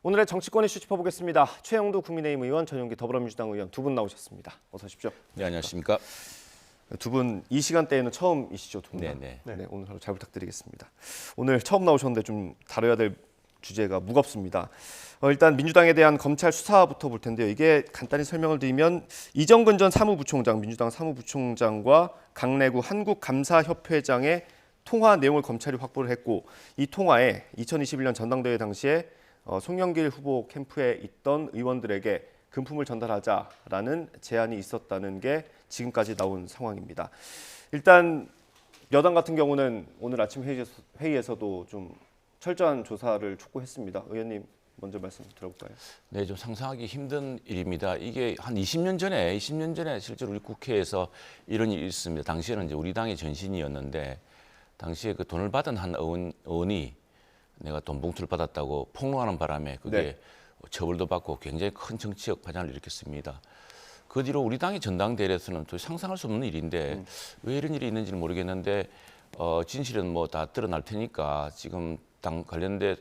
오늘의 정치권 이슈 짚어보겠습니다. 최영두 국민의힘 의원, 전용기 더불어민주당 의원 두 분 나오셨습니다. 어서 오십시오. 네, 안녕하십니까. 두 분 이 시간대에는 처음이시죠, 두 분? 네네. 네, 오늘 하루 잘 부탁드리겠습니다. 오늘 처음 나오셨는데 좀 다뤄야 될 주제가 무겁습니다. 일단 민주당에 대한 검찰 수사부터 볼 텐데요. 이게 간단히 설명을 드리면 이정근 전 사무부총장, 민주당 사무부총장과 강래구 한국감사협회장의 통화 내용을 검찰이 확보를 했고, 이 통화에 2021년 전당대회 당시에 송영길 후보 캠프에 있던 의원들에게 금품을 전달하자라는 제안이 있었다는 게 지금까지 나온 상황입니다. 일단 여당 같은 경우는 오늘 아침 회의에서도 좀 철저한 조사를 촉구했습니다. 의원님 먼저 말씀 들어볼까요? 네, 좀 상상하기 힘든 일입니다. 이게 한 20년 전에 실제로 우리 국회에서 이런 일이 있습니다. 당시에는 이제 우리 당의 전신이었는데 당시에 그 돈을 받은 한 의원이 내가 돈 봉투를 받았다고 폭로하는 바람에 그게 네. 처벌도 받고 굉장히 큰 정치적 파장을 일으켰습니다. 그 뒤로 우리 당의 전당대회에서는 또 상상할 수 없는 일인데 왜 이런 일이 있는지는 모르겠는데 진실은 뭐 다 드러날 테니까 지금 당 관련돼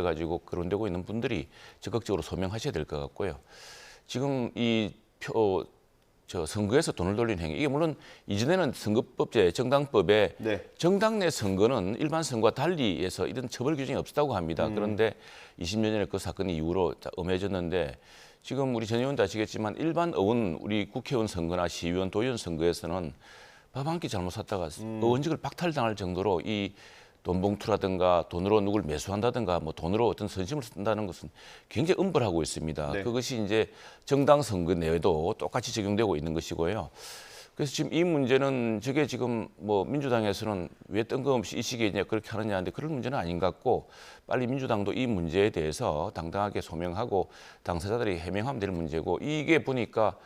가지고 거론되고 있는 분들이 적극적으로 소명하셔야 될 것 같고요. 지금 선거에서 돈을 돌린 행위, 이게 물론 이전에는 선거법제, 정당법에 네. 정당 내 선거는 일반 선거와 달리 해서 이런 처벌 규정이 없었다고 합니다. 그런데 20년 전에 그 사건이 이후로 엄해졌는데 지금 우리 전 의원도 아시겠지만 일반 의원, 우리 국회의원 선거나 시의원, 도의원 선거에서는 밥 한 끼 잘못 샀다가 의원직을 박탈당할 정도로 이 돈 봉투라든가 돈으로 누굴 매수한다든가 뭐 돈으로 어떤 선심을 쓴다는 것은 굉장히 엄벌하고 있습니다. 네. 그것이 이제 정당 선거 내에도 똑같이 적용되고 있는 것이고요. 그래서 지금 이 문제는 저게 지금 뭐 민주당에서는 왜 뜬금없이 이 시기에 이제 그렇게 하느냐 하는데 그런 문제는 아닌 것 같고 빨리 민주당도 이 문제에 대해서 당당하게 소명하고 당사자들이 해명하면 될 문제고 이게 보니까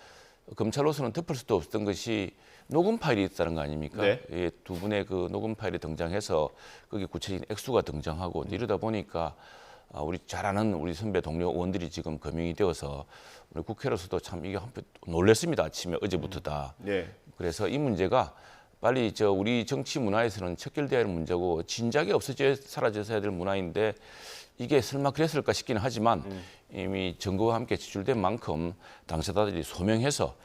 검찰로서는 덮을 수도 없었던 것이 녹음 파일이 있다는 거 아닙니까? 네. 예, 두 분의 그 녹음 파일이 등장해서 거기 구체적인 액수가 등장하고 이러다 보니까 우리 잘 아는 우리 선배 동료 의원들이 지금 거명이 되어서 우리 국회로서도 참 이게 한편 놀랐습니다. 아침에 어제부터 다. 네. 그래서 이 문제가 빨리 우리 정치 문화에서는 척결되어야 할 문제고 진작에 사라져야 될 문화인데 이게 설마 그랬을까 싶기는 하지만 이미 정거와 함께 지출된 만큼 당사자들이 소명해서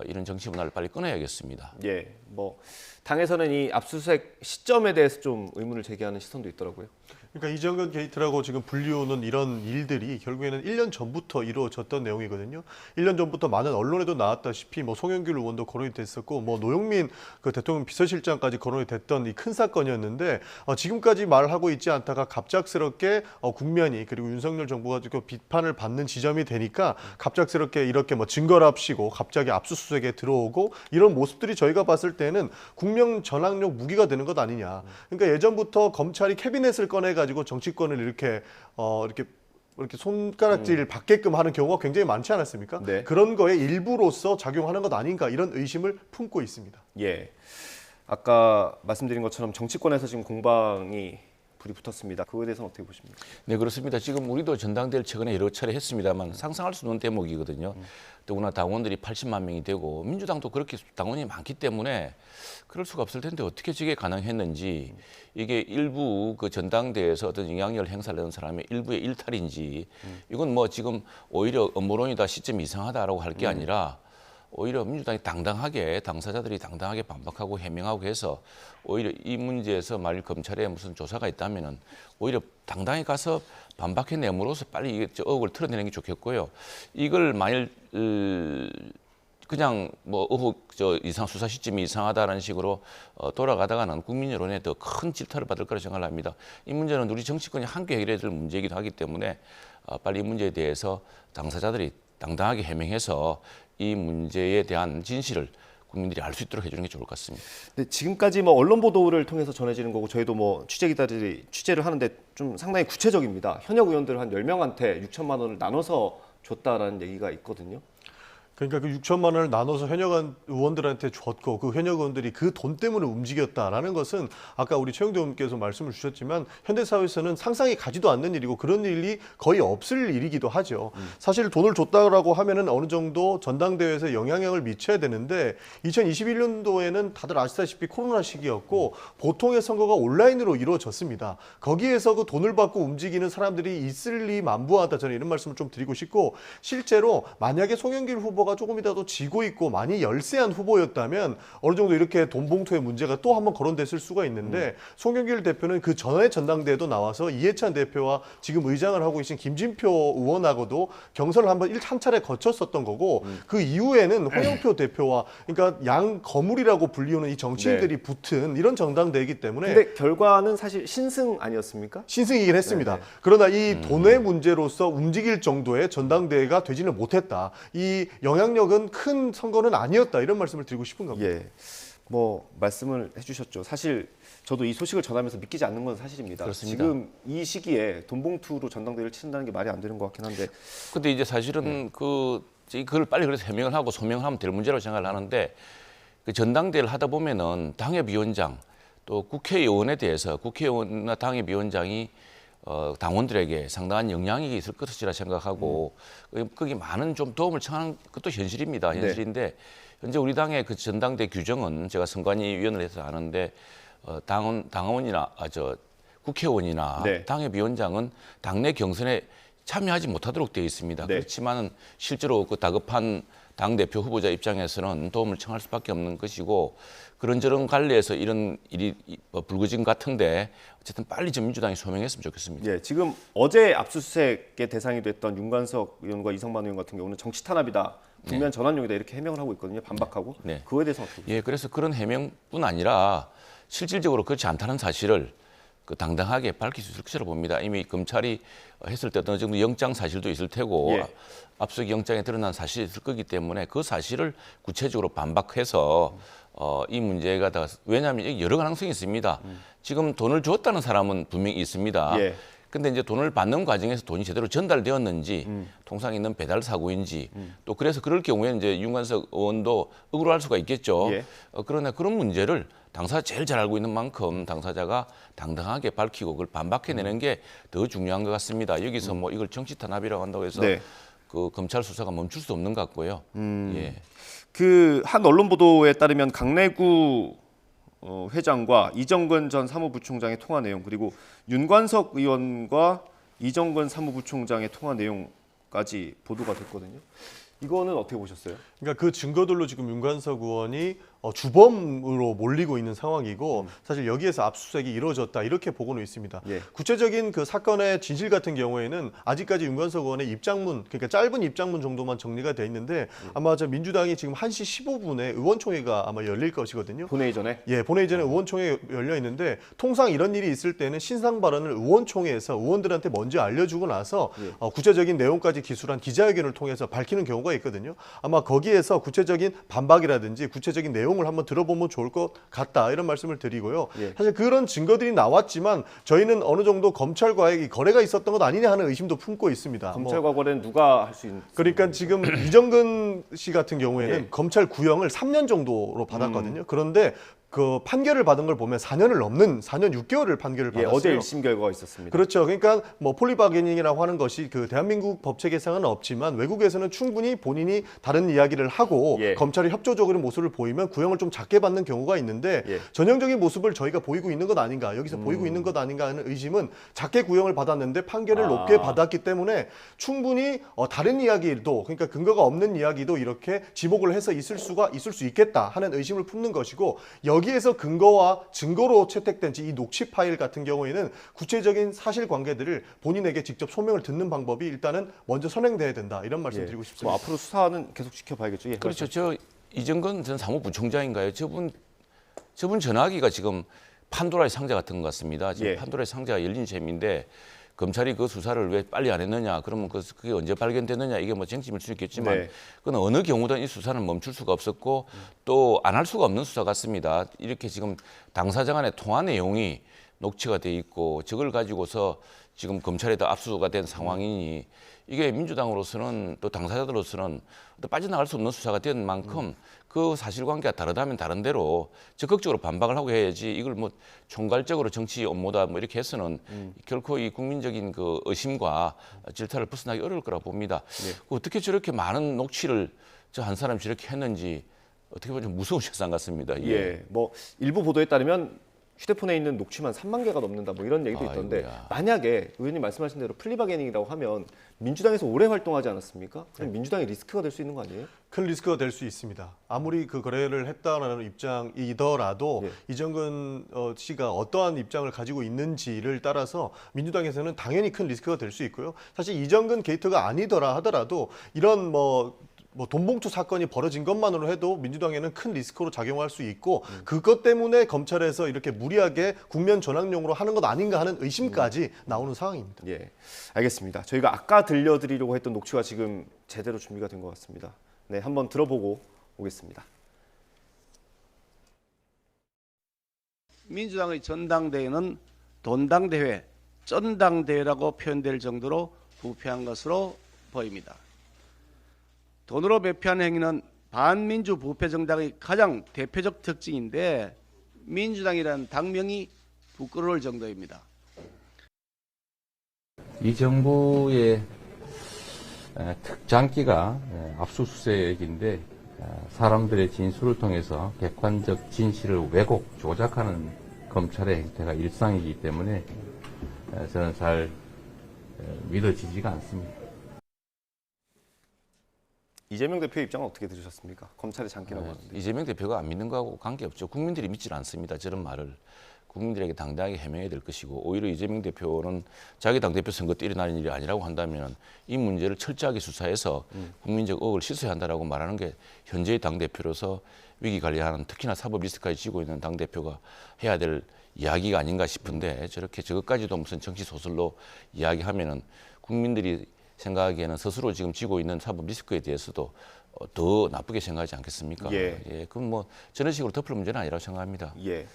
이런 정치 문화를 빨리 끊어야겠습니다. 예, 뭐 당에서는 이 압수수색 시점에 대해서 좀 의문을 제기하는 시선도 있더라고요. 그러니까 이정근 게이트라고 지금 불리우는 이런 일들이 결국에는 1년 전부터 이루어졌던 내용이거든요. 1년 전부터 많은 언론에도 나왔다시피 뭐 송영길 의원도 거론이 됐었고 뭐 노영민 그 대통령 비서실장까지 거론이 됐던 이 큰 사건이었는데 지금까지 말하고 있지 않다가 갑작스럽게 국면이 그리고 윤석열 정부가 지금 비판을 받는 지점이 되니까 갑작스럽게 이렇게 뭐 증거랍시고 갑자기 압수수색에 들어오고 이런 모습들이 저희가 봤을 때는 국면 전환용 무기가 되는 것 아니냐. 그러니까 예전부터 검찰이 캐비넷을 꺼내가지고 정치권을 이렇게 손가락질을 받게끔 하는 경우가 굉장히 많지 않았습니까? 네. 그런 거의 일부로서 작용하는 것 아닌가 이런 의심을 품고 있습니다. 예, 아까 말씀드린 것처럼 정치권에서 지금 공방이 불이 붙었습니다. 그거에 대해서는 어떻게 보십니까? 네, 그렇습니다. 지금 우리도 전당대회를 최근에 여러 차례 했습니다만 상상할 수 없는 대목이거든요. 더구나 당원들이 80만 명이 되고 민주당도 그렇게 당원이 많기 때문에 그럴 수가 없을 텐데 어떻게 저게 가능했는지 이게 일부 그 전당대회에서 어떤 영향력을 행사를 하는 사람의 일부의 일탈인지 이건 뭐 지금 오히려 음모론이다 시점이 이상하다라고 할 게 아니라 오히려 민주당이 당당하게 당사자들이 당당하게 반박하고 해명하고 해서 오히려 이 문제에서 만일 검찰에 무슨 조사가 있다면은 오히려 당당히 가서 반박해내므로써 빨리 이게 의혹을 털어내는 게 좋겠고요. 이걸 만일 그냥 뭐 의혹 수사 시점이 이상하다는 식으로 돌아가다가는 국민 여론에 더 큰 질타를 받을 거라 생각을 합니다. 이 문제는 우리 정치권이 함께 해결해야 될 문제이기도 하기 때문에 빨리 이 문제에 대해서 당사자들이 당당하게 해명해서 이 문제에 대한 진실을 국민들이 알 수 있도록 해주는 게 좋을 것 같습니다. 근데 지금까지 뭐 언론 보도를 통해서 전해지는 거고 저희도 뭐 취재 기자들이 취재를 하는데 좀 상당히 구체적입니다. 현역 의원들 한 10명한테 6천만 원을 나눠서 줬다라는 얘기가 있거든요. 그러니까 그 6천만 원을 나눠서 현역 의원들한테 줬고 그 현역 의원들이 그 돈 때문에 움직였다라는 것은 아까 우리 최영도 의원께서 말씀을 주셨지만 현대 사회에서는 상상이 가지도 않는 일이고 그런 일이 거의 없을 일이기도 하죠. 사실 돈을 줬다라고 하면은 어느 정도 전당대회에서 영향력을 미쳐야 되는데 2021년도에는 다들 아시다시피 코로나 시기였고 보통의 선거가 온라인으로 이루어졌습니다. 거기에서 그 돈을 받고 움직이는 사람들이 있을 리 만무하다, 저는 이런 말씀을 좀 드리고 싶고, 실제로 만약에 송영길 후보가 조금이라도 지고 있고 많이 열세한 후보였다면 어느 정도 이렇게 돈 봉투의 문제가 또 한번 거론됐을 수가 있는데 송영길 대표는 그 전에 전당대회도 나와서 이해찬 대표와 지금 의장을 하고 계신 김진표 의원하고도 경선을 한 차례 거쳤었던 거고 그 이후에는 홍영표 대표와, 그러니까 양 거물이라고 불리우는 이 정치인들이 붙은 이런 전당대회이기 때문에 근데 결과는 사실 신승 아니었습니까? 신승이긴 했습니다. 그러나 이 돈의 문제로서 움직일 정도의 전당대회가 되지는 못했다. 이 영향력은 큰 선거는 아니었다. 이런 말씀을 드리고 싶은 겁니다. 예. 뭐 말씀을 해주셨죠. 사실 저도 이 소식을 전하면서 믿기지 않는 건 사실입니다. 그렇습니다. 지금 이 시기에 돈봉투로 전당대회를 치른다는 게 말이 안 되는 것 같긴 한데. 근데 이제 사실은 그걸 빨리 그래서 해명을 하고 소명을 하면 될 문제라고 생각을 하는데, 그 전당대회를 하다 보면은 당협위원장 또 국회의원에 대해서 국회의원이나 당협위원장이 당원들에게 상당한 영향이 있을 것이라 생각하고 거기 많은 좀 도움을 청하는 것도 현실입니다. 현실인데 현재 우리 당의 그 전당대 규정은 제가 선관위위원을 해서 아는데 당원이나 국회의원이나 네. 당협위원장은 당내 경선에 참여하지 못하도록 되어 있습니다. 네. 그렇지만 실제로 그 다급한 당대표 후보자 입장에서는 도움을 청할 수밖에 없는 것이고, 그런저런 관리에서 이런 일이 불거진 것 같은데 어쨌든 빨리 좀 민주당이 소명했으면 좋겠습니다. 예, 지금 어제 압수수색의 대상이 됐던 윤관석 의원과 이성만 의원 같은 경우는 정치 탄압이다, 국면 전환용이다 이렇게 해명을 하고 있거든요. 반박하고. 네. 그거에 대해서 어떻게 보세요? 예, 그래서 그런 해명뿐 아니라 실질적으로 그렇지 않다는 사실을 당당하게 밝힐 수 있을 것이라고 봅니다. 이미 검찰이 했을 때 어느 정도 영장 사실도 있을 테고 예. 압수수색 영장에 드러난 사실이 있을 거기 때문에 그 사실을 구체적으로 반박해서 이 문제가 다, 왜냐하면 여러 가능성이 있습니다. 지금 돈을 줬다는 사람은 분명히 있습니다. 예. 근데 이제 돈을 받는 과정에서 돈이 제대로 전달되었는지, 통상 있는 배달 사고인지, 또 그래서 그럴 경우에 이제 윤관석 의원도 억울할 수가 있겠죠. 예. 그러나 그런 문제를 당사자 제일 잘 알고 있는 만큼 당사자가 당당하게 밝히고 그걸 반박해내는 게 더 중요한 것 같습니다. 여기서 뭐 이걸 정치 탄압이라고 한다고 해서 네. 그 검찰 수사가 멈출 수 없는 것 같고요. 예. 그 한 언론 보도에 따르면 강내구 회장과 이정근 전 사무부총장의 통화 내용, 그리고 윤관석 의원과 이정근 사무부총장의 통화 내용까지 보도가 됐거든요. 이거는 어떻게 보셨어요? 그러니까 그 증거들로 지금 윤관석 의원이 주범으로 몰리고 있는 상황이고 사실 여기에서 압수수색이 이루어졌다 이렇게 보고는 있습니다. 예. 구체적인 그 사건의 진실 같은 경우에는 아직까지 윤관석 의원의 입장문, 그러니까 짧은 입장문 정도만 정리가 돼 있는데 아마 저 민주당이 지금 1시 15분에 의원총회가 아마 열릴 것이거든요. 본회의 전에? 예, 본회의 전에 의원총회 열려 있는데 통상 이런 일이 있을 때는 신상 발언을 의원총회에서 의원들한테 먼저 알려주고 나서 구체적인 내용까지 기술한 기자회견을 통해서 밝히는 경우가 있거든요. 아마 거기에서 구체적인 반박이라든지 구체적인 내용을 한번 들어보면 좋을 것 같다 이런 말씀을 드리고요. 예. 사실 그런 증거들이 나왔지만 저희는 어느 정도 검찰과의 거래가 있었던 것 아니냐 하는 의심도 품고 있습니다. 검찰과 거래는 누가 할 수 있는? 그러니까 지금 이정근 씨 같은 경우에는 예. 검찰 구형을 3년 정도로 받았거든요. 그런데 그 판결을 받은 걸 보면 4년을 넘는 4년 6개월을 판결을 예, 받았어요. 어제 1심 결과가 있었습니다. 그렇죠. 그러니까 뭐 폴리바게닝이라고 하는 것이 그 대한민국 법 체계상은 없지만 외국에서는 충분히 본인이 다른 이야기를 하고 예. 검찰이 협조적인 모습을 보이면 구형을 좀 작게 받는 경우가 있는데 예. 전형적인 모습을 저희가 보이고 있는 것 아닌가, 여기서 보이고 있는 것 아닌가 하는 의심은 작게 구형을 받았는데 판결을 높게 받았기 때문에 충분히 다른 이야기도, 그러니까 근거가 없는 이야기도 이렇게 지목을 해서 있을 수 있겠다 하는 의심을 품는 것이고, 여기에서 근거와 증거로 채택된 이 녹취 파일 같은 경우에는 구체적인 사실관계들을 본인에게 직접 소명을 듣는 방법이 일단은 먼저 선행돼야 된다 이런 말씀 드리고 싶습니다. 뭐 앞으로 수사는 계속 지켜봐야겠죠. 예, 그렇죠. 저 이정근 전 사무부총장인가요? 저분 전화기가 지금 판도라의 상자 같은 것 같습니다. 지금 예. 판도라의 상자가 열린 셈인데 검찰이 그 수사를 왜 빨리 안 했느냐? 그러면 그게 언제 발견됐느냐? 이게 뭐 쟁점일 수 있겠지만 네. 그건 어느 경우든 이 수사는 멈출 수가 없었고 또 안 할 수가 없는 수사 같습니다. 이렇게 지금 당사자 간의 통화 내용이 녹취가 돼 있고 저걸 가지고서 지금 검찰에다 압수가 된 상황이니 이게 민주당으로서는 또 당사자들로서는 또 빠져나갈 수 없는 수사가 된 만큼 그 사실관계가 다르다면 다른 대로 적극적으로 반박을 하고 해야지 이걸 뭐 총괄적으로 정치 업무다 뭐 이렇게 해서는 결코 이 국민적인 그 의심과 질타를 벗어나기 어려울 거라 봅니다. 어떻게 저렇게 많은 녹취를 저 한 사람이 저렇게 했는지 어떻게 보면 좀 무서운 세상 같습니다. 뭐 일부 보도에 따르면 휴대폰에 있는 녹취만 3만 개가 넘는다 뭐 이런 얘기도 있던데 아이고야. 만약에 의원님 말씀하신 대로 플리바게닝이라고 하면 민주당에서 오래 활동하지 않았습니까? 그럼 민주당이 리스크가 될 수 있는 거 아니에요? 큰 리스크가 될 수 있습니다. 아무리 그 거래를 했다라는 입장이더라도 이정근 씨가 어떠한 입장을 가지고 있는지를 따라서 민주당에서는 당연히 큰 리스크가 될 수 있고요. 사실 이정근 게이트가 아니더라 하더라도 이런 뭐 돈봉투 사건이 벌어진 것만으로 해도 민주당에는 큰 리스크로 작용할 수 있고 그것 때문에 검찰에서 이렇게 무리하게 국면 전환용으로 하는 것 아닌가 하는 의심까지 나오는 상황입니다. 예, 알겠습니다. 저희가 아까 들려드리려고 했던 녹취가 지금 제대로 준비가 된 것 같습니다. 네, 한번 들어보고 오겠습니다. 민주당의 전당대회는 돈당대회, 쩐당대회라고 표현될 정도로 부패한 것으로 보입니다. 돈으로 매표하는 행위는 반민주 부패 정당의 가장 대표적 특징인데 민주당이라는 당명이 부끄러울 정도입니다. 이 정부의 특장기가 압수수색인데 사람들의 진술을 통해서 객관적 진실을 왜곡, 조작하는 검찰의 행태가 일상이기 때문에 저는 잘 믿어지지가 않습니다. 이재명 대표의 입장은 어떻게 들으셨습니까? 검찰의 장기라고 하는데. 이재명 대표가 안 믿는 거하고 관계없죠. 국민들이 믿질 않습니다. 저런 말을. 국민들에게 당당하게 해명해야 될 것이고 오히려 이재명 대표는 자기 당대표 선거 때 일어나는 일이 아니라고 한다면 이 문제를 철저하게 수사해서 국민적 의혹을 씻어야 한다라고 말하는 게 현재의 당대표로서 위기 관리하는 특히나 사법 리스크까지 지고 있는 당대표가 해야 될 이야기가 아닌가 싶은데 저렇게 저것까지도 무슨 정치 소설로 이야기하면은 국민들이 생각하기에는 스스로 지금 지고 있는 사법 리스크에 대해서도 더 나쁘게 생각하지 않겠습니까? 그럼 뭐 저런 식으로 덮을 문제는 아니라고 생각합니다. 예.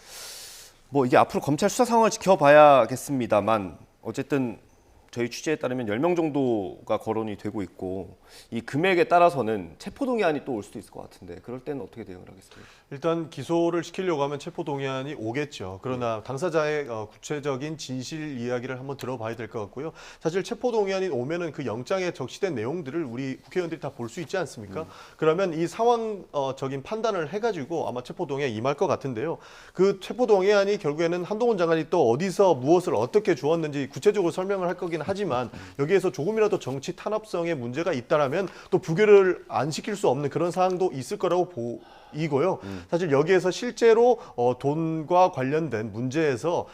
뭐 이게 앞으로 검찰 수사 상황을 지켜봐야겠습니다만 어쨌든 저희 취재에 따르면 10명 정도가 거론이 되고 있고 이 금액에 따라서는 체포동의안이 또 올 수도 있을 것 같은데 그럴 때는 어떻게 대응을 하겠습니까? 일단 기소를 시키려고 하면 체포동의안이 오겠죠. 그러나 당사자의 구체적인 진실 이야기를 한번 들어봐야 될 것 같고요. 사실 체포동의안이 오면은 그 영장에 적시된 내용들을 우리 국회의원들이 다 볼 수 있지 않습니까? 그러면 이 상황적인 판단을 해가지고 아마 체포동의안에 임할 것 같은데요. 그 체포동의안이 결국에는 한동훈 장관이 또 어디서 무엇을 어떻게 주었는지 구체적으로 설명을 할 거긴 하지만 여기에서 조금이라도 정치 탄압성에 문제가 있다라면 또 부결을 안 시킬 수 없는 그런 사항도 있을 거라고 보이고요. 사실 여기에서 실제로 돈과 관련된 문제에서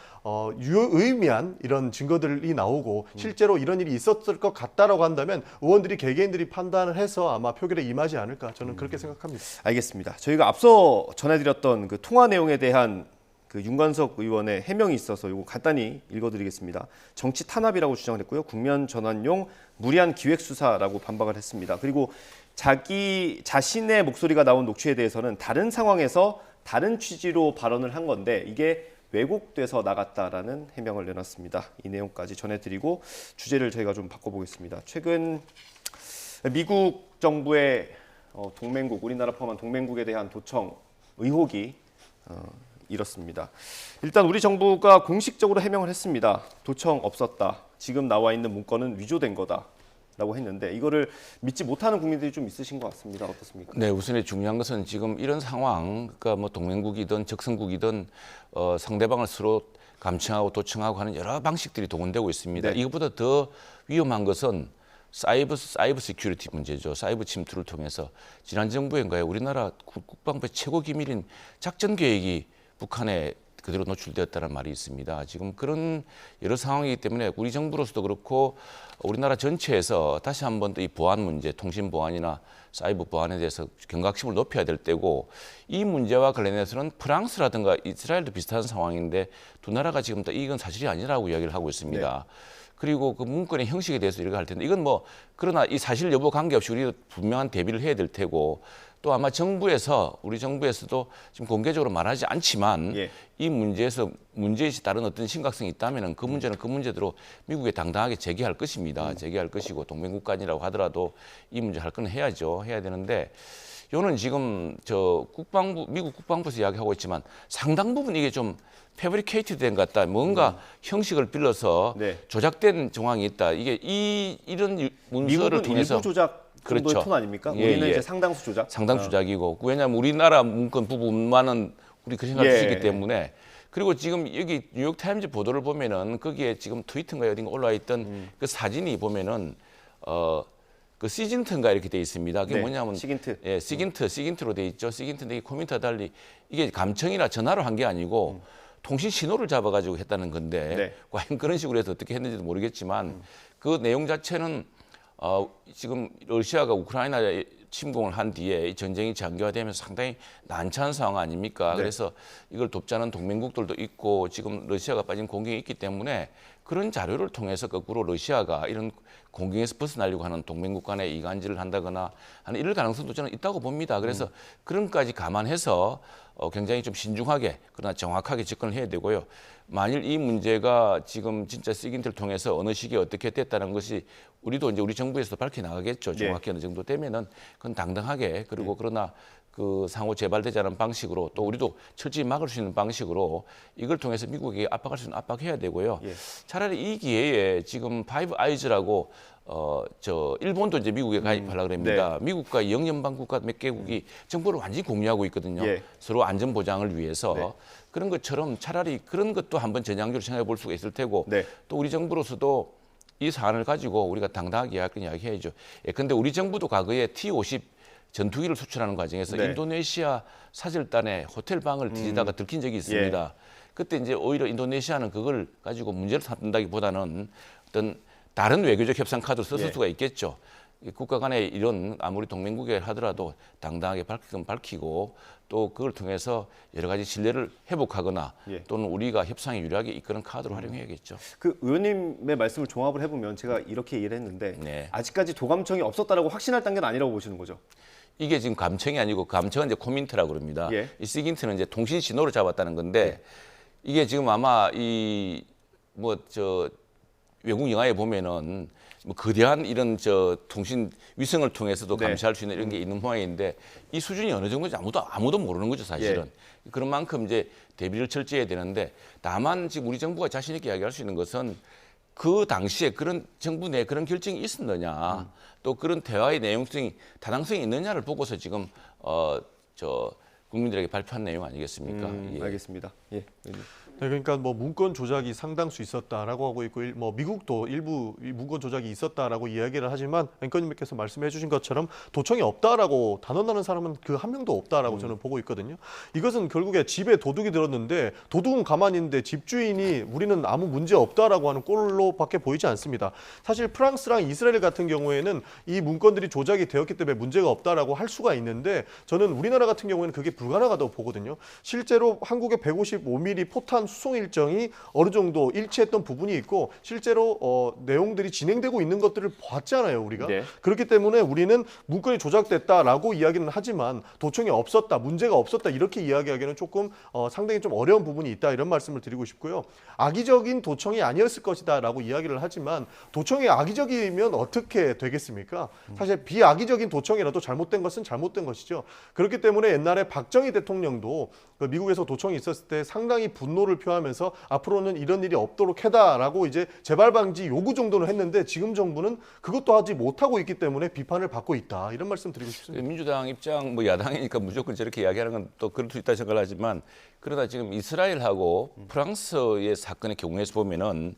유의미한 이런 증거들이 나오고 실제로 이런 일이 있었을 것 같다라고 한다면 의원들이 개개인들이 판단을 해서 아마 표결에 임하지 않을까 저는 그렇게 생각합니다. 알겠습니다. 저희가 앞서 전해드렸던 그 통화 내용에 대한 그 윤관석 의원의 해명이 있어서 이거 간단히 읽어드리겠습니다. 정치 탄압이라고 주장을 했고요. 국면 전환용 무리한 기획 수사라고 반박을 했습니다. 그리고 자신의 목소리가 나온 녹취에 대해서는 다른 상황에서 다른 취지로 발언을 한 건데 이게 왜곡돼서 나갔다라는 해명을 내놨습니다. 이 내용까지 전해드리고 주제를 저희가 좀 바꿔보겠습니다. 최근 미국 정부의 동맹국, 우리나라 포함한 동맹국에 대한 도청 의혹이 이렇습니다. 일단 우리 정부가 공식적으로 해명을 했습니다. 도청 없었다. 지금 나와 있는 문건은 위조된 거다라고 했는데 이거를 믿지 못하는 국민들이 좀 있으신 것 같습니다. 어떻습니까? 네, 우선 중요한 것은 지금 이런 상황, 그러니까 뭐 동맹국이든 적성국이든 상대방을 서로 감청하고 도청하고 하는 여러 방식들이 동원되고 있습니다. 네. 이것보다 더 위험한 것은 사이버 시큐리티 문제죠. 사이버 침투를 통해서 지난 정부인가요? 우리나라 국방부의 최고 기밀인 작전 계획이 북한에 그대로 노출되었다는 말이 있습니다. 지금 그런 여러 상황이기 때문에 우리 정부로서도 그렇고 우리나라 전체에서 다시 한번 이 보안 문제, 통신 보안이나 사이버 보안에 대해서 경각심을 높여야 될 때고 이 문제와 관련해서는 프랑스라든가 이스라엘도 비슷한 상황인데 두 나라가 지금 다 이건 사실이 아니라고 이야기를 하고 있습니다. 그리고 그 문건의 형식에 대해서 이렇게 할 텐데 이건 뭐 그러나 이 사실 여부 관계없이 우리도 분명한 대비를 해야 될 테고 또 아마 정부에서 우리 정부에서도 지금 공개적으로 말하지 않지만 예. 이 문제에서 문제의식 다른 어떤 심각성이 있다면은 그 문제는 그 문제대로 미국에 당당하게 제기할 것입니다. 제기할 것이고 동맹국가니라고 하더라도 이 문제 할 건 해야죠. 해야 되는데 요는 지금 저 미국 국방부에서 이야기하고 있지만 상당 부분 이게 좀 패브리케이트 된 것 같다. 뭔가 형식을 빌려서 네. 조작된 정황이 있다. 이게 이런 문서를 미국은 통해서 일부 조작 정도의 그렇죠. 톤 아닙니까? 예, 우리는 예. 이제 상당수 조작. 상당 조작이고 왜냐하면 우리나라 문건 부분만은 우리 그 생각을 예. 쓰기 때문에 그리고 지금 여기 뉴욕 타임즈 보도를 보면은 거기에 지금 트위터인가 어딘가 올라와 있던 그 사진이 보면은 그 시긴트인가 이렇게 돼 있습니다. 그게 네, 뭐냐면 시긴트. 예, 시긴트로 돼 있죠. 시긴트인데 이 컴퓨터와 달리 이게 감청이나 전화로 한 게 아니고 통신 신호를 잡아가지고 했다는 건데 네. 과연 그런 식으로 해서 어떻게 했는지도 모르겠지만 그 내용 자체는 지금 러시아가 우크라이나에 침공을 한 뒤에 이 전쟁이 장기화되면서 상당히 난처한 상황 아닙니까? 네. 그래서 이걸 돕자는 동맹국들도 있고 지금 러시아가 빠진 공격이 있기 때문에 그런 자료를 통해서 거꾸로 러시아가 이런 공격에서 벗어나려고 하는 동맹국 간의 이간질을 한다거나 하는 이럴 가능성도 저는 있다고 봅니다. 그래서 그런 것까지 감안해서 굉장히 좀 신중하게 그러나 정확하게 접근을 해야 되고요. 만일 이 문제가 지금 진짜 시긴트를 통해서 어느 시기에 어떻게 됐다는 것이 우리도 이제 우리 정부에서도 밝혀 나가겠죠. 정확히 어느 정도 되면은 그건 당당하게 그리고 그러나 그 상호 재발되지 않은 방식으로 또 우리도 철저히 막을 수 있는 방식으로 이걸 통해서 미국에게 압박할 수 있는 압박해야 되고요. 예. 차라리 이 기회에 지금 파이브 아이즈라고 저 일본도 이제 미국에 가입하려고 합니다. 미국과 영연방 국가 몇 개국이 정보를 완전히 공유하고 있거든요. 예. 서로 안전 보장을 위해서 네. 그런 것처럼 차라리 그런 것도 한번 전향적으로 생각해 볼 수가 있을 테고 네. 또 우리 정부로서도 이 사안을 가지고 우리가 당당하게 이야기해야죠. 예, 근데 우리 정부도 과거에 T-50 전투기를 수출하는 과정에서 네. 인도네시아 사절단의 호텔 방을 뒤지다가 들킨 적이 있습니다. 그때 이제 오히려 인도네시아는 그걸 가지고 문제를 삼는다기보다는 어떤 다른 외교적 협상 카드를 썼을 예. 수가 있겠죠. 이 국가 간의 이런 아무리 동맹국에 하더라도 당당하게 밝히고 또 그걸 통해서 여러 가지 신뢰를 회복하거나 예. 또는 우리가 협상에 유리하게 이끄는 카드로 활용해야겠죠. 그 의원님의 말씀을 종합을 해보면 제가 이렇게 얘기를 했는데 네. 아직까지 도감청이 없었다라고 확신할 단계는 아니라고 보시는 거죠? 이게 지금 감청이 아니고 감청은 이제 코민트라고 그럽니다. 예. 이 시긴트는 이제 통신 신호를 잡았다는 건데 이게 지금 아마 이 뭐 저 외국 영화에 보면은 뭐 거대한 이런 저 통신 위성을 통해서도 네. 감시할 수 있는 이런 게 있는 모양인데 이 수준이 어느 정도인지 아무도 모르는 거죠 사실은. 그런 만큼 이제 대비를 철저히 해야 되는데 다만 지금 우리 정부가 자신 있게 이야기할 수 있는 것은 그 당시에 그런 정부 내 그런 결정이 있었느냐 또 그런 대화의 내용성이 타당성이 있느냐를 보고서 지금 저 국민들에게 발표한 내용 아니겠습니까? 예. 알겠습니다. 예. 의원님. 네, 그러니까 뭐 문건 조작이 상당수 있었다라고 하고 있고 뭐 미국도 일부 이 문건 조작이 있었다라고 이야기를 하지만 앵커님께서 말씀해 주신 것처럼 도청이 없다라고 단언하는 사람은 그 한 명도 없다라고 저는 보고 있거든요. 이것은 결국에 집에 도둑이 들었는데 도둑은 가만히 있는데 집주인이 우리는 아무 문제 없다라고 하는 꼴로밖에 보이지 않습니다. 사실 프랑스랑 이스라엘 같은 경우에는 이 문건들이 조작이 되었기 때문에 문제가 없다라고 할 수가 있는데 저는 우리나라 같은 경우에는 그게 불가능하다고 보거든요. 실제로 한국의 155mm 포탄 수송 일정이 어느 정도 일치했던 부분이 있고 실제로 내용들이 진행되고 있는 것들을 봤잖아요, 우리가. 네. 그렇기 때문에 우리는 문건이 조작됐다라고 이야기는 하지만 도청이 없었다, 문제가 없었다 이렇게 이야기하기에는 조금 상당히 좀 어려운 부분이 있다 이런 말씀을 드리고 싶고요. 악의적인 도청이 아니었을 것이다라고 이야기를 하지만 도청이 악의적이면 어떻게 되겠습니까? 사실 비악의적인 도청이라도 잘못된 것은 잘못된 것이죠. 그렇기 때문에 옛날에 박정희 대통령도 그 미국에서 도청이 있었을 때 상당히 분노를 표하면서 앞으로는 이런 일이 없도록 해다라고 이제 재발 방지 요구 정도는 했는데 지금 정부는 그것도 하지 못하고 있기 때문에 비판을 받고 있다 이런 말씀 드리고 싶습니다. 민주당 입장 뭐 야당이니까 무조건 저렇게 이야기하는 건 또 그럴 수 있다 생각을 하지만 그러나 지금 이스라엘하고 프랑스의 사건의 경우에서 보면은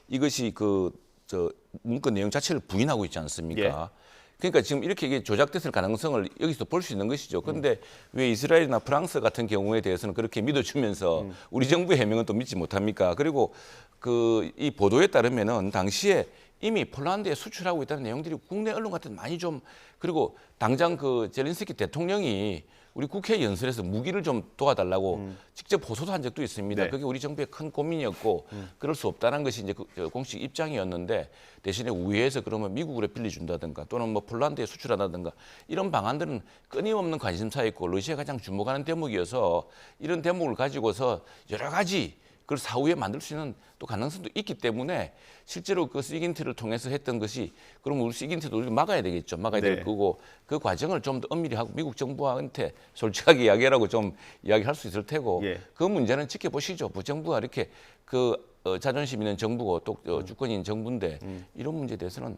이것이 그 저 문건 내용 자체를 부인하고 있지 않습니까? 그러니까 지금 이렇게 이게 조작됐을 가능성을 여기서 볼 수 있는 것이죠. 그런데 왜 이스라엘이나 프랑스 같은 경우에 대해서는 그렇게 믿어주면서 우리 정부의 해명은 또 믿지 못합니까? 그리고 그 이 보도에 따르면은 당시에 이미 폴란드에 수출하고 있다는 내용들이 국내 언론 같은 많이 좀 그리고 당장 그 젤렌스키 대통령이 우리 국회 연설에서 무기를 좀 도와달라고 직접 호소도 한 적도 있습니다. 네. 그게 우리 정부의 큰 고민이었고 그럴 수 없다는 것이 이제 그 공식 입장이었는데 대신에 우회해서 그러면 미국으로 빌려준다든가 또는 뭐 폴란드에 수출한다든가 이런 방안들은 끊임없는 관심사였고 러시아가 가장 주목하는 대목이어서 이런 대목을 가지고서 여러 가지 그걸 사후에 만들 수 있는 또 가능성도 있기 때문에 실제로 그 시긴트를 통해서 했던 것이 그럼 우리 시긴트도 우리가 막아야 되겠죠. 막아야 네. 될 거고 그 과정을 좀 더 엄밀히 하고 미국 정부한테 솔직하게 이야기하라고 좀 이야기할 수 있을 테고 예. 그 문제는 지켜보시죠. 부정부가 이렇게 그 자존심 있는 정부고 또 주권인 정부인데 이런 문제에 대해서는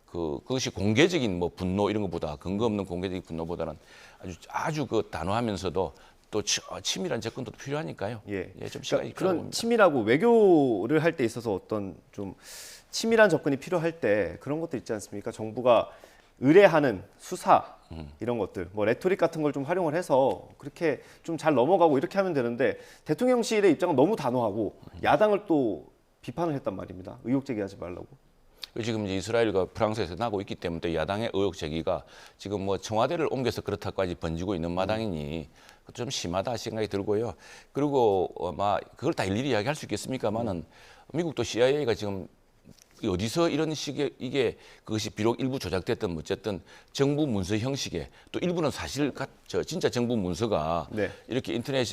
그것이 공개적인 뭐 분노 이런 것보다 근거 없는 공개적인 분노보다는 아주 그 단호하면서도 또 치밀한 접근도 필요하니까요. 예. 좀 시간이 그러니까 필요하다고 그런 봅니다. 치밀하고 외교를 할 때 있어서 어떤 좀 치밀한 접근이 필요할 때 그런 것도 있지 않습니까? 정부가 의뢰하는 수사 이런 것들, 뭐 레토릭 같은 걸 좀 활용을 해서 그렇게 좀 잘 넘어가고 이렇게 하면 되는데 대통령실의 입장은 너무 단호하고 야당을 또 비판을 했단 말입니다. 의혹 제기하지 말라고. 지금 이제 이스라엘과 프랑스에서 나고 있기 때문에 야당의 의혹 제기가 지금 뭐 청와대를 옮겨서 그렇다까지 번지고 있는 마당이니 좀 심하다 생각이 들고요. 그리고 아마 그걸 다 일일이 이야기할 수 있겠습니까만은 미국도 CIA가 지금 어디서 이런 식의 이게 그것이 비록 일부 조작됐든 뭐 어쨌든 정부 문서 형식의 또 일부는 사실 진짜 정부 문서가 네. 이렇게 인터넷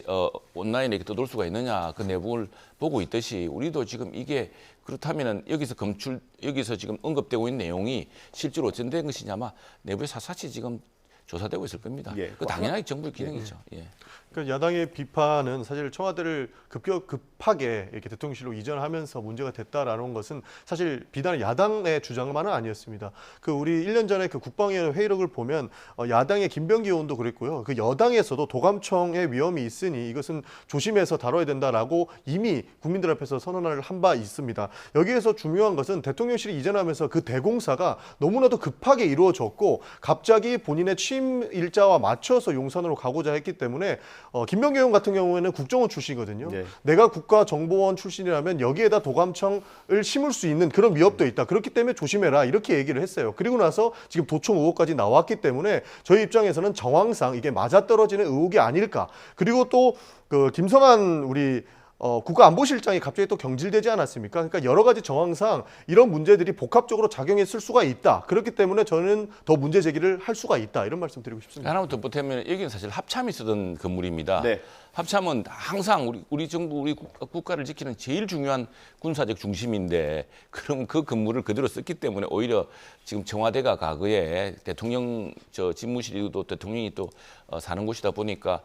온라인에 이렇게 떠돌 수가 있느냐 그 내부를 보고 있듯이 우리도 지금 이게 그렇다면은 여기서 지금 언급되고 있는 내용이 실제로 어쩐된 것이냐 아마 내부에 사사치 지금 조사되고 있을 겁니다. 예. 그 당연하게 정부의 기능이죠. 예. 그러니까 야당의 비판은 사실 청와대를 급하게 이렇게 대통령실로 이전하면서 문제가 됐다라는 것은 사실 비단 야당의 주장만은 아니었습니다. 그 우리 1년 전에 그 국방위원회 회의록을 보면 야당의 김병기 의원도 그랬고요. 그 여당에서도 도감청의 위험이 있으니 이것은 조심해서 다뤄야 된다라고 이미 국민들 앞에서 선언을 한 바 있습니다. 여기에서 중요한 것은 대통령실이 이전하면서 그 대공사가 너무나도 급하게 이루어졌고 갑자기 본인의 취임 일자와 맞춰서 용산으로 가고자 했기 때문에 김병기 의원 같은 경우에는 국정원 출신이거든요. 네. 내가 국가정보원 출신이라면 여기에다 도감청을 심을 수 있는 그런 위협도 있다. 그렇기 때문에 조심해라 이렇게 얘기를 했어요. 그리고 나서 지금 도청 의혹까지 나왔기 때문에 저희 입장에서는 정황상 이게 맞아떨어지는 의혹이 아닐까. 그리고 또 그 김성한 우리 국가안보실장이 갑자기 또 경질되지 않았습니까? 그러니까 여러 가지 정황상 이런 문제들이 복합적으로 작용했을 수가 있다. 그렇기 때문에 저는 더 문제 제기를 할 수가 있다. 이런 말씀 드리고 싶습니다. 하나만 덧붙이면 여기는 사실 합참이 쓰던 건물입니다. 네. 합참은 항상 우리 정부, 우리 국가를 지키는 제일 중요한 군사적 중심인데 그럼 그 건물을 그대로 썼기 때문에 오히려 지금 청와대가 과거에 대통령 집무실이고 대통령이 또 사는 곳이다 보니까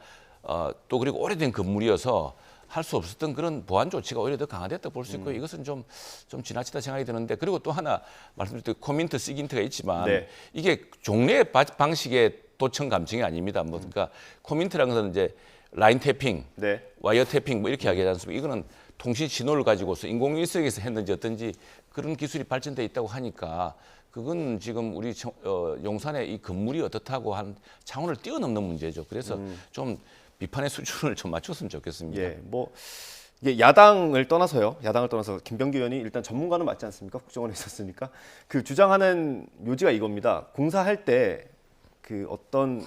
또 그리고 오래된 건물이어서 할 수 없었던 그런 보안 조치가 오히려 더 강화됐다 볼 수 있고 이것은 좀 지나치다 생각이 드는데 그리고 또 하나 말씀드릴 때 코민트, 시긴트가 있지만 네. 이게 종래 방식의 도청 감청이 아닙니다. 뭐 그러니까 코민트라는 것은 이제 라인 태핑, 네. 와이어 태핑 뭐 이렇게 하지 않습니까? 이거는 통신 신호를 가지고서 인공위성에서 했는지 어떤지 그런 기술이 발전돼 있다고 하니까 그건 지금 우리 용산의 이 건물이 어떻다고 한 차원을 뛰어넘는 문제죠. 그래서 좀 비판의 수준을 좀 맞췄으면 좋겠습니다. 예, 뭐 이게 야당을 떠나서요. 야당을 떠나서 김병기 의원이 일단 전문가는 맞지 않습니까? 국정원에 있었으니까 그 주장하는 묘지가 이겁니다. 공사할 때 그 어떤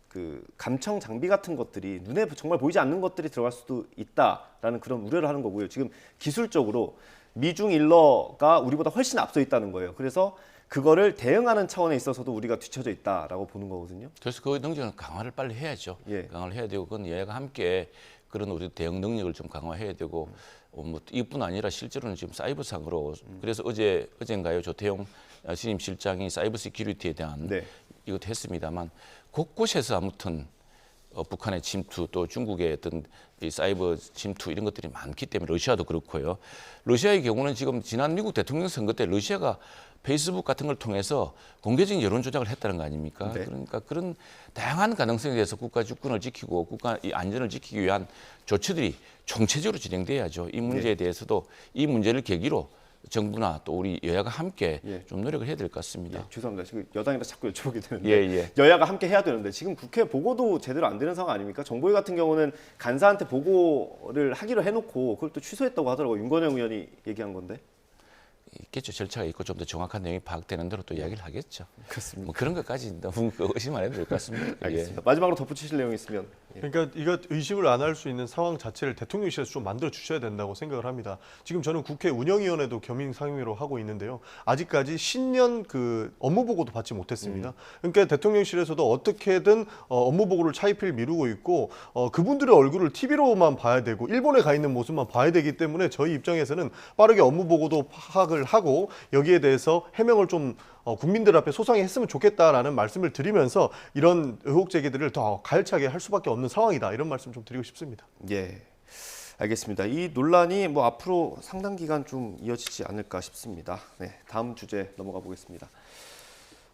그 감청 장비 같은 것들이 눈에 정말 보이지 않는 것들이 들어갈 수도 있다라는 그런 우려를 하는 거고요. 지금 기술적으로 미중 일러가 우리보다 훨씬 앞서 있다는 거예요. 그래서 그거를 대응하는 차원에 있어서도 우리가 뒤처져 있다라고 보는 거거든요. 그래서 그 능력을 강화를 빨리 해야죠. 예. 강화를 해야 되고 그건 여야가 함께 그런 우리 대응 능력을 좀 강화해야 되고 뭐 이뿐 아니라 실제로는 지금 사이버상으로 그래서 어젠가요 조태용 신임 실장이 사이버 시큐리티에 대한 네. 이것도 했습니다만 곳곳에서 아무튼 북한의 침투 또 중국의 어떤 이 사이버 침투 이런 것들이 많기 때문에 러시아도 그렇고요. 러시아의 경우는 지금 지난 미국 대통령 선거 때 러시아가 페이스북 같은 걸 통해서 공개적인 여론 조작을 했다는 거 아닙니까? 네. 그러니까 그런 다양한 가능성에 대해서 국가 주권을 지키고 국가 이 안전을 지키기 위한 조치들이 총체적으로 진행돼야죠. 이 문제에 대해서도 이 문제를 계기로 정부나 또 우리 여야가 함께 예. 좀 노력을 해야 될 것 같습니다. 예, 죄송합니다. 지금 여당이라 자꾸 여쭤보게 되는데 예. 여야가 함께 해야 되는데 지금 국회 보고도 제대로 안 되는 상황 아닙니까? 정보위 같은 경우는 간사한테 보고를 하기로 해놓고 그걸 또 취소했다고 하더라고요. 윤건영 의원이 얘기한 건데. 있겠죠. 절차가 있고 좀 더 정확한 내용이 파악되는 대로 또 이야기를 하겠죠. 그렇습니다. 뭐 그런 것까지 너무 의심 안 해도 될 것 같습니다. 예. 알겠습니다. 마지막으로 덧붙이실 내용이 있으면. 예. 그러니까 이거 의심을 안 할 수 있는 상황 자체를 대통령실에서 좀 만들어 주셔야 된다고 생각을 합니다. 지금 저는 국회 운영위원회도 겸임 상임위로 하고 있는데요. 아직까지 신년 그 업무 보고도 받지 못했습니다. 그러니까 대통령실에서도 어떻게든 업무 보고를 차입을 미루고 있고 그분들의 얼굴을 TV로만 봐야 되고 일본에 가 있는 모습만 봐야 되기 때문에 저희 입장에서는 빠르게 업무 보고도 파악을 하고 여기에 대해서 해명을 좀 국민들 앞에 소상히 했으면 좋겠다라는 말씀을 드리면서 이런 의혹 제기들을 더 가열차게 할 수밖에 없는 상황이다. 이런 말씀 좀 드리고 싶습니다. 예, 알겠습니다. 이 논란이 뭐 앞으로 상당 기간 좀 이어지지 않을까 싶습니다. 네, 다음 주제 넘어가 보겠습니다.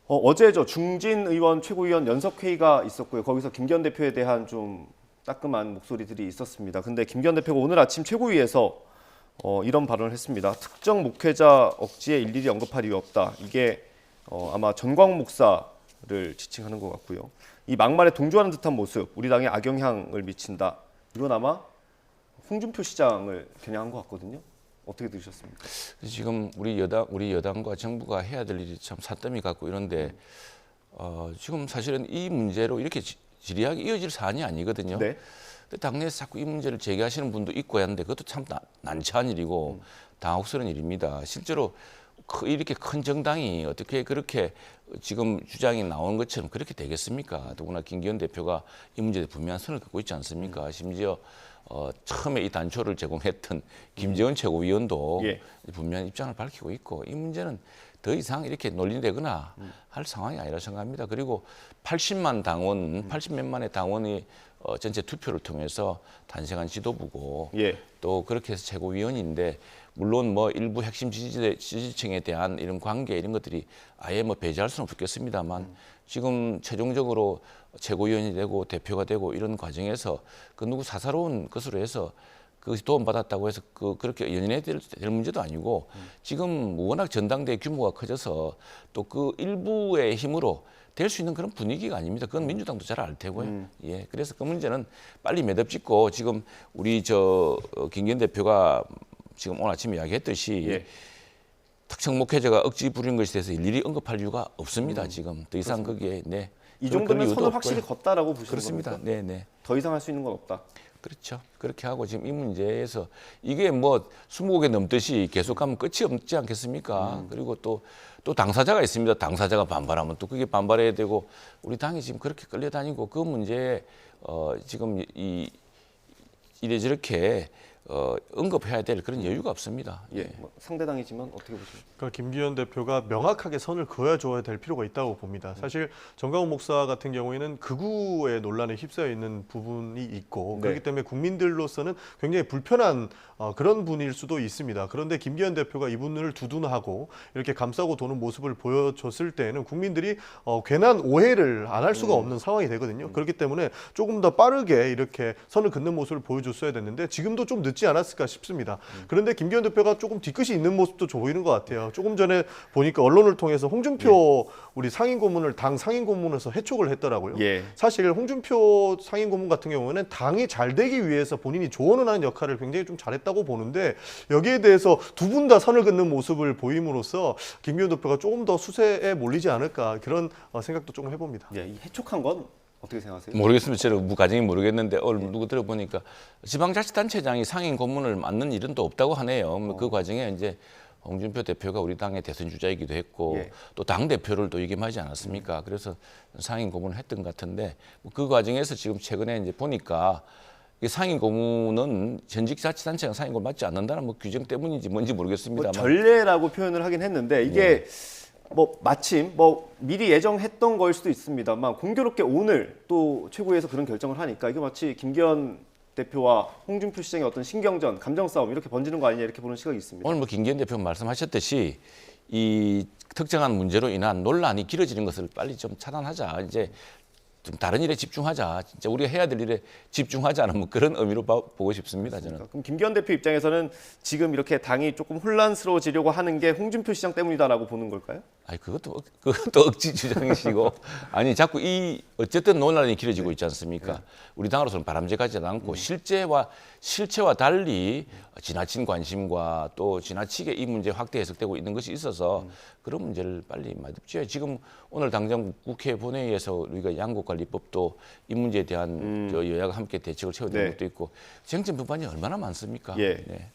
어제 중진 의원 최고위원 연석회의가 있었고요. 거기서 김기현 대표에 대한 좀 따끔한 목소리들이 있었습니다. 근데 김기현 대표가 오늘 아침 최고위에서 이런 발언을 했습니다. 특정 목회자 억지에 일일이 언급할 이유 없다. 이게 아마 전광 목사를 지칭하는 것 같고요. 이 막말에 동조하는 듯한 모습, 우리 당에 악영향을 미친다. 이건 아마 홍준표 시장을 겨냥한 것 같거든요. 어떻게 들으셨습니까? 지금 우리 여당과 정부가 해야 될 일이 참 산더미 같고 이런데 지금 사실은 이 문제로 이렇게 지리하게 이어질 사안이 아니거든요. 네. 근데 당내에서 자꾸 이 문제를 제기하시는 분도 있고 하는데 그것도 참 난처한 일이고 당혹스러운 일입니다. 실제로 이렇게 큰 정당이 어떻게 그렇게 지금 주장이 나오는 것처럼 그렇게 되겠습니까? 더구나 김기현 대표가 이 문제에 분명한 선을 긋고 있지 않습니까? 심지어 처음에 이 단초를 제공했던 김재원 최고위원도 예. 분명한 입장을 밝히고 있고 이 문제는 더 이상 이렇게 논리되거나 할 상황이 아니라 생각합니다. 그리고 80몇만의 당원이 전체 투표를 통해서 탄생한 지도부고 예. 또 그렇게 해서 최고위원인데 물론 뭐 일부 핵심 지지층에 대한 이런 관계 이런 것들이 아예 뭐 배제할 수는 없겠습니다만 지금 최종적으로 최고위원이 되고 대표가 되고 이런 과정에서 그 누구 사사로운 것으로 해서 그 도움받았다고 해서 그렇게 연연해야 될 문제도 아니고 지금 워낙 전당대회 규모가 커져서 또 그 일부의 힘으로 될 수 있는 그런 분위기가 아닙니다. 그건 민주당도 잘 알 테고요. 예, 그래서 그 문제는 빨리 매듭짓고 지금 우리 김기현 대표가 지금 오늘 아침에 이야기했듯이 예. 특정 목회자가 억지 부린 것에 대해서 일일이 언급할 이유가 없습니다. 지금 더 이상 거기에 이 그런 정도면 이유도 선을 없고요. 확실히 걷다라고 보시는 그렇습니다. 겁니까? 네, 네. 더 이상 할 수 있는 건 없다. 그렇죠. 그렇게 하고 지금 이 문제에서 이게 뭐 20곡에 넘듯이 계속하면 끝이 없지 않겠습니까? 그리고 또 당사자가 있습니다. 당사자가 반발하면 또 그게 반발해야 되고 우리 당이 지금 그렇게 끌려다니고 그 문제에 지금 이래저렇게 언급해야 될 그런 여유가 없습니다. 예, 뭐 상대당이지만 어떻게 보십니까? 그러니까 김기현 대표가 명확하게 선을 그어줘야 될 필요가 있다고 봅니다. 사실 정광훈 목사 같은 경우에는 극우의 논란에 휩싸여 있는 부분이 있고 네. 그렇기 때문에 국민들로서는 굉장히 불편한 그런 분일 수도 있습니다. 그런데 김기현 대표가 이분을 두둔하고 이렇게 감싸고 도는 모습을 보여줬을 때에는 국민들이 괜한 오해를 안 할 수가 없는 상황이 되거든요. 그렇기 때문에 조금 더 빠르게 이렇게 선을 긋는 모습을 보여줬어야 됐는데 지금도 좀 늦지 않았을까 싶습니다. 그런데 김기현 대표가 조금 뒤끝이 있는 모습도 보이는 것 같아요. 조금 전에 보니까 언론을 통해서 홍준표 우리 상임고문을 당 상임고문에서 해촉을 했더라고요. 예. 사실 홍준표 상임고문 같은 경우에는 당이 잘 되기 위해서 본인이 조언을 하는 역할을 굉장히 좀 잘했다고 보는데 여기에 대해서 두 분 다 선을 긋는 모습을 보임으로써 김기현 대표가 조금 더 수세에 몰리지 않을까 그런 생각도 조금 해봅니다. 예, 이 해촉한 건 어떻게 생각하세요? 모르겠습니다. 저는 과정이 모르겠는데 오늘 누구 들어보니까 지방자치단체장이 상임 고문을 맡는 일은 또 없다고 하네요. 그 과정에 이제 홍준표 대표가 우리 당의 대선 주자이기도 했고 예. 또 당 대표를 또 역임하지 않았습니까? 그래서 상임 고문을 했던 것 같은데 그 과정에서 지금 최근에 이제 보니까 이 상임 고문은 전직 자치단체가 상임 고문 맡지 않는다는 뭐 규정 때문인지 뭔지 뭐 모르겠습니다만 전례라고 표현을 하긴 했는데 이게 뭐 마침 뭐 미리 예정했던 거일 수도 있습니다만 공교롭게 오늘 또 최고위에서 그런 결정을 하니까 이게 마치 김기현 대표와 홍준표 시장의 어떤 신경전, 감정 싸움 이렇게 번지는 거 아니냐 이렇게 보는 시각이 있습니다. 오늘 뭐 김기현 대표 말씀하셨듯이 이 특정한 문제로 인한 논란이 길어지는 것을 빨리 좀 차단하자. 이제 좀 다른 일에 집중하자. 진짜 우리가 해야 될 일에 집중하자는 뭐 그런 의미로 보고 싶습니다. 저는. 그럼 김기현 대표 입장에서는 지금 이렇게 당이 조금 혼란스러워지려고 하는 게 홍준표 시장 때문이다라고 보는 걸까요? 아니 그것도 억지 주장이시고 아니 자꾸 이 어쨌든 논란이 길어지고 있지 않습니까? 우리 당으로서는 바람직하지 않고 실체와 달리 지나친 관심과 또 지나치게 이 문제 확대 해석되고 있는 것이 있어서 그런 문제를 빨리 마주쳐야 지금 오늘 당장 국회 본회의에서 우리가 양국관리법도 이 문제에 대한 저 여야가 함께 대책을 세워야 것도 있고 쟁점 법안이 얼마나 많습니까? 예. 네.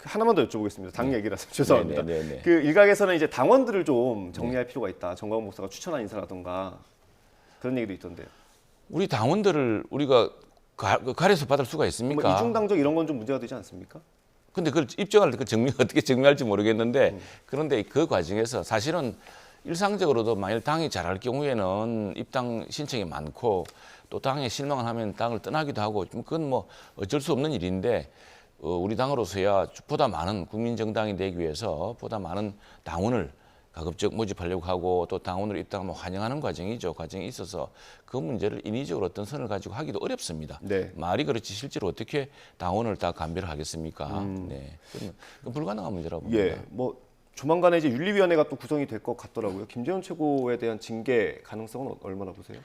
하나만 더 여쭤보겠습니다. 당 얘기라서 죄송합니다. 네. 그 일각에서는 이제 당원들을 좀 정리할 필요가 있다. 정광훈 목사가 추천한 인사라던가 그런 얘기도 있던데요. 우리 당원들을 우리가 가려서 받을 수가 있습니까? 뭐 이중당적 이런 건 좀 문제가 되지 않습니까? 근데 그걸 입증할 때 어떻게 증명할지 모르겠는데 그런데 그 과정에서 사실은 일상적으로도 만일 당이 잘할 경우에는 입당 신청이 많고 또 당에 실망을 하면 당을 떠나기도 하고 그건 뭐 어쩔 수 없는 일인데 우리 당으로서야 보다 많은 국민 정당이 되기 위해서 보다 많은 당원을 가급적 모집하려고 하고 또 당원으로 입당하면 환영하는 과정이 있어서 그 문제를 인위적으로 어떤 선을 가지고 하기도 어렵습니다. 네. 말이 그렇지 실제로 어떻게 당원을 다 감별을 하겠습니까? 네, 그건 불가능한 문제라고 봅니다. 예, 뭐 조만간에 이제 윤리위원회가 또 구성이 될 것 같더라고요. 김재원 최고에 대한 징계 가능성은 얼마나 보세요?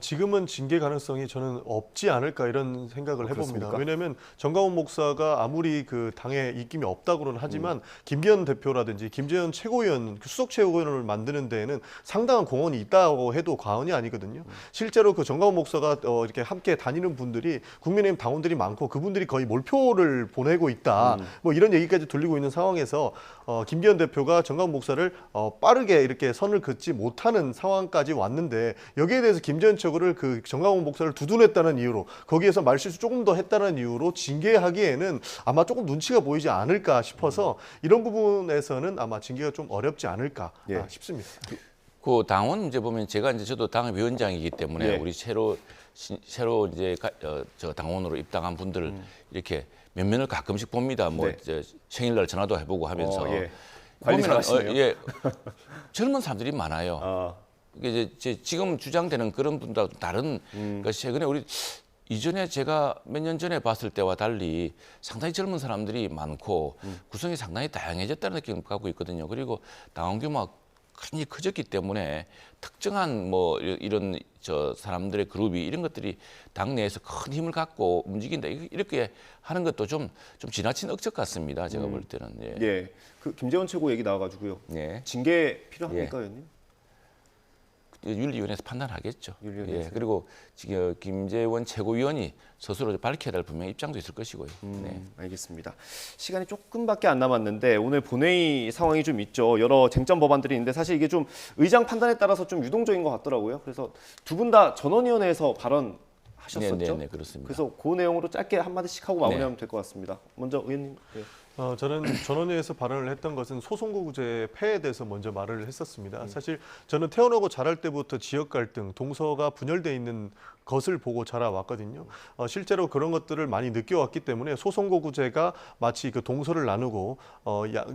지금은 징계 가능성이 저는 없지 않을까 이런 생각을 해봅니다. 그렇습니까? 왜냐하면 정광훈 목사가 아무리 그 당에 입김이 없다고는 하지만 김기현 대표라든지 김재현 최고위원, 수석 최고위원을 만드는 데에는 상당한 공헌이 있다고 해도 과언이 아니거든요. 실제로 그 정광훈 목사가 이렇게 함께 다니는 분들이 국민의힘 당원들이 많고 그분들이 거의 몰표를 보내고 있다. 뭐 이런 얘기까지 돌리고 있는 상황에서 김기현 대표가 정광훈 목사를 빠르게 이렇게 선을 긋지 못하는 상황까지 왔는데 여기에 대해서 김재현 최고를 그 정광훈 목사를 두둔했다는 이유로 거기에서 말실수 조금 더 했다는 이유로 징계하기에는 아마 조금 눈치가 보이지 않을까 싶어서 이런 부분에서는 아마 징계가 좀 어렵지 않을까 싶습니다. 그 당원 문제 보면 저도 당의 위원장이기 때문에 예. 우리 새로 이제 저 당원으로 입당한 분들 이렇게 몇 면을 가끔씩 봅니다. 뭐 네. 이제 생일날 전화도 해보고 하면서 예. 관리 보면은, 잘하시네요. 예, 젊은 사람들이 많아요. 아, 이게 이제 지금 주장되는 그런 분들하고 다른 그러니까 최근에 우리 이전에 제가 몇 년 전에 봤을 때와 달리 상당히 젊은 사람들이 많고 구성이 상당히 다양해졌다는 느낌을 갖고 있거든요. 그리고 당원 규모가 많이 커졌기 때문에 특정한 뭐 이런 저 사람들의 그룹이 이런 것들이 당내에서 큰 힘을 갖고 움직인다 이렇게 하는 것도 좀 지나친 억측 같습니다. 제가 볼 때는. 예. 예. 그 김재원 최고 얘기 나와가지고요. 예. 징계 필요합니까, 의원님? 윤리위원회에서 판단하겠죠. 윤리위원회에서. 예, 그리고 지금 김재원 최고위원이 스스로 밝혀야 될 분명히 입장도 있을 것이고요. 네. 알겠습니다. 시간이 조금밖에 안 남았는데 오늘 본회의 상황이 좀 있죠. 여러 쟁점 법안들이 있는데 사실 이게 좀 의장 판단에 따라서 좀 유동적인 것 같더라고요. 그래서 두 분 다 전원위원회에서 발언하셨었죠. 네, 그렇습니다. 그래서 그 내용으로 짧게 한마디씩 하고 마무리하면 될 것 같습니다. 먼저 의원님. 예. 저는 전원위에서 발언을 했던 것은 소송구제 폐에 대해서 먼저 말을 했었습니다. 사실 저는 태어나고 자랄 때부터 지역 갈등, 동서가 분열돼 있는 것을 보고 자라왔거든요. 실제로 그런 것들을 많이 느껴왔기 때문에 소송구제가 마치 그 동서를 나누고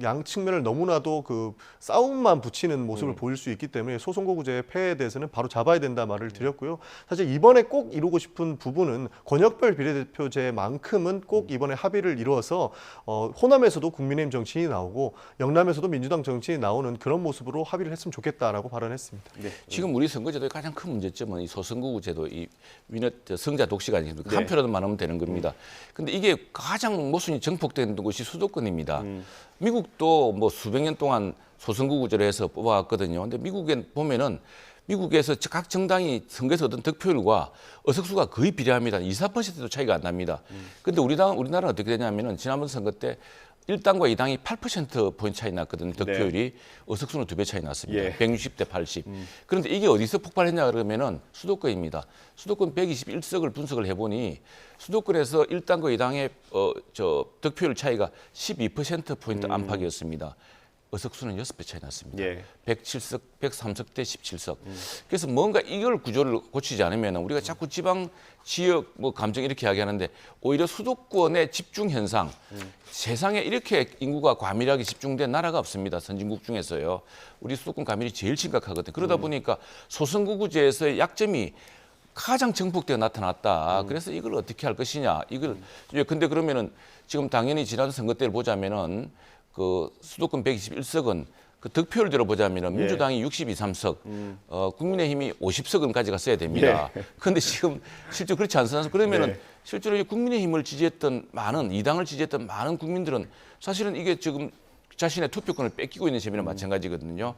양 측면을 너무나도 그 싸움만 붙이는 모습을 보일 수 있기 때문에 소송구제 폐에 대해서는 바로 잡아야 된다 말을 드렸고요. 사실 이번에 꼭 이루고 싶은 부분은 권역별 비례대표제만큼은 꼭 이번에 합의를 이루어서 호남에서도 국민의힘 정치인이 나오고 영남에서도 민주당 정치인이 나오는 그런 모습으로 합의를 했으면 좋겠다라고 발언했습니다. 네. 지금 우리 선거제도의 가장 큰 문제점은 이 소선거구제도 이 성자 독식 아니겠습니까? 한 네. 표라도 많으면 되는 겁니다. 근데 이게 가장 모순이 정폭된 곳이 수도권입니다. 미국도 뭐 수백 년 동안 소선거구제로 해서 뽑아왔거든요. 근데 미국에 보면은 미국에서 각 정당이 선거에서 얻은 득표율과 의석수가 거의 비례합니다. 2~4%도 차이가 안 납니다. 근데 우리나라는 어떻게 되냐면은 지난번 선거 때 1당과 2당이 8%포인트 차이 났거든요. 득표율이 의석수는 2배 차이 났습니다. 예. 160대 80. 그런데 이게 어디서 폭발했냐 그러면은 수도권입니다. 수도권 121석을 분석을 해보니 수도권에서 1당과 2당의 득표율 차이가 12%포인트 안팎이었습니다. 의석수는 6배 차이 났습니다. 예. 107석, 103석 대 17석. 그래서 뭔가 이걸 구조를 고치지 않으면 우리가 자꾸 지방 지역 뭐 감정 이렇게 이야기하는데 오히려 수도권의 집중 현상, 세상에 이렇게 인구가 과밀하게 집중된 나라가 없습니다. 선진국 중에서요. 우리 수도권 과밀이 제일 심각하거든요. 그러다 보니까 소선거구제에서의 약점이 가장 정폭되어 나타났다. 그래서 이걸 어떻게 할 것이냐. 근데 그러면은 지금 당연히 지난 선거 때를 보자면은 그 수도권 121석은 그 득표를 들어보자면 예. 민주당이 62, 3석, 국민의힘이 50석은 가져갔어야 됩니다. 그런데 지금 실제로 그렇지 않습니다. 그러면은 네. 실제로 이 국민의힘을 지지했던 많은 이 당을 지지했던 많은 국민들은 사실은 이게 지금 자신의 투표권을 뺏기고 있는 셈이나 마찬가지거든요.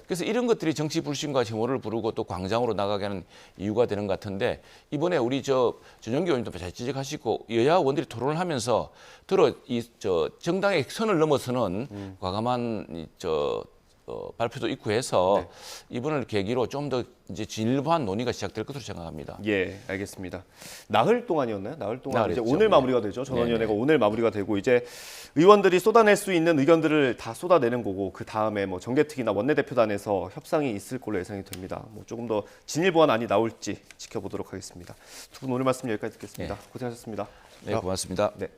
그래서 이런 것들이 정치 불신과 혐오를 부르고 또 광장으로 나가게 하는 이유가 되는 것 같은데 이번에 우리 전용기 의원님도 잘 지적하시고 여야 의원들이 토론을 하면서 정당의 선을 넘어서는 과감한 발표도 있고 해서 이번을 계기로 좀 더 이제 진일보한 논의가 시작될 것으로 생각합니다. 예, 알겠습니다. 나흘 동안이었나요? 나흘 동안 이제 나흘이었죠. 오늘 네. 마무리가 되죠. 전원위원회가 네네. 오늘 마무리가 되고 이제 의원들이 쏟아낼 수 있는 의견들을 다 쏟아내는 거고 그 다음에 뭐 정개특위나 원내대표단에서 협상이 있을 걸로 예상이 됩니다. 뭐 조금 더 진일보한 안이 나올지 지켜보도록 하겠습니다. 두 분 오늘 말씀 여기까지 듣겠습니다. 고생하셨습니다. 네, 고맙습니다. 네.